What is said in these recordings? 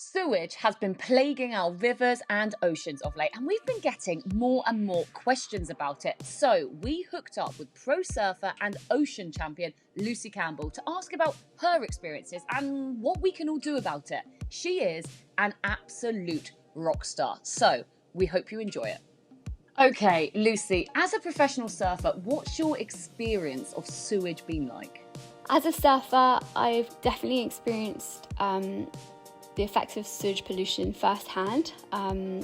Sewage has been plaguing our rivers and oceans of late, and we've been getting more and more questions about it. So we hooked up with pro surfer and ocean champion Lucy Campbell to ask about her experiences and what we can all do about it. She is an absolute rock star, so we hope you enjoy it. Okay, Lucy, as a professional surfer, what's your experience of sewage been like? As a surfer, I've definitely experienced the effects of sewage pollution firsthand,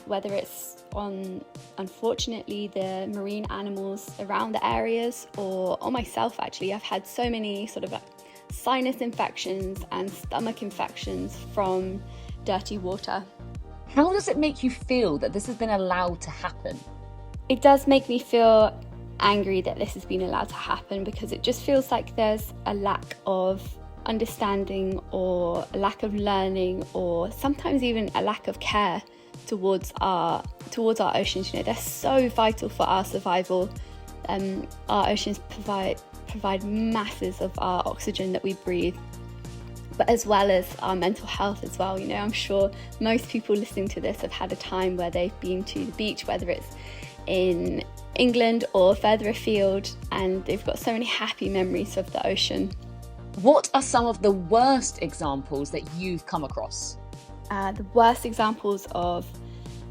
whether it's on, unfortunately, the marine animals around the areas or on myself. Actually, I've had so many sort of sinus infections and stomach infections from dirty water. How does it make you feel that this has been allowed to happen? It does make me feel angry that this has been allowed to happen, because it just feels like there's a lack of understanding or a lack of learning, or sometimes even a lack of care towards our oceans. You know, they're so vital for our survival. Our oceans provide masses of our oxygen that we breathe, but as well as our mental health as well. You know, I'm sure most people listening to this have had a time where they've been to the beach, whether it's in England or further afield, and they've got so many happy memories of the ocean. What are some of the worst examples that you've come across? The worst examples of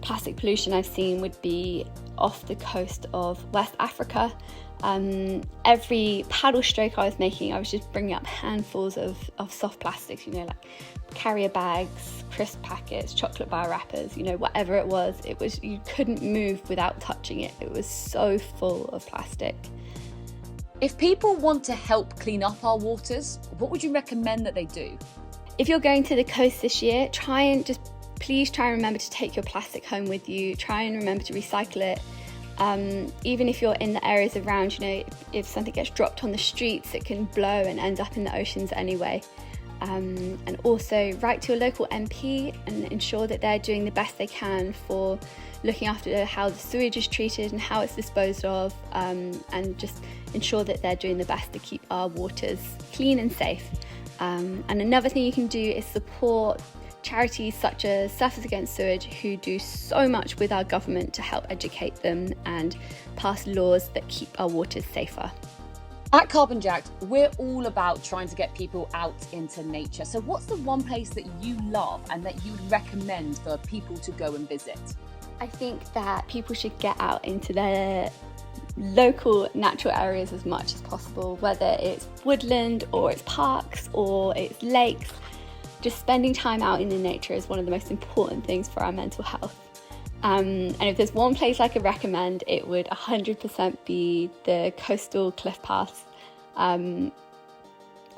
plastic pollution I've seen would be off the coast of West Africa. Every paddle stroke I was making, I was just bringing up handfuls of soft plastics, you know, like carrier bags, crisp packets, chocolate bar wrappers, you know, whatever it was, you couldn't move without touching it. It was so full of plastic. If people want to help clean up our waters, what would you recommend that they do? If you're going to the coast this year, please try and remember to take your plastic home with you. Try and remember to recycle it. Even if you're in the areas around, you know, if something gets dropped on the streets, it can blow and end up in the oceans anyway. And also write to your local MP and ensure that they're doing the best they can for looking after how the sewage is treated and how it's disposed of, and just ensure that they're doing the best to keep our waters clean and safe. And another thing you can do is support charities such as Surfers Against Sewage, who do so much with our government to help educate them and pass laws that keep our waters safer. At Carbon Jacked, we're all about trying to get people out into nature. So what's the one place that you love and that you would recommend for people to go and visit? I think that people should get out into their local natural areas as much as possible, whether it's woodland or it's parks or it's lakes. Just spending time out in the nature is one of the most important things for our mental health. And if there's one place I could recommend, it would 100% be the coastal cliff paths.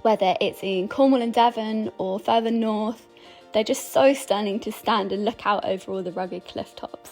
Whether it's in Cornwall and Devon or further north, they're just so stunning to stand and look out over all the rugged cliff tops.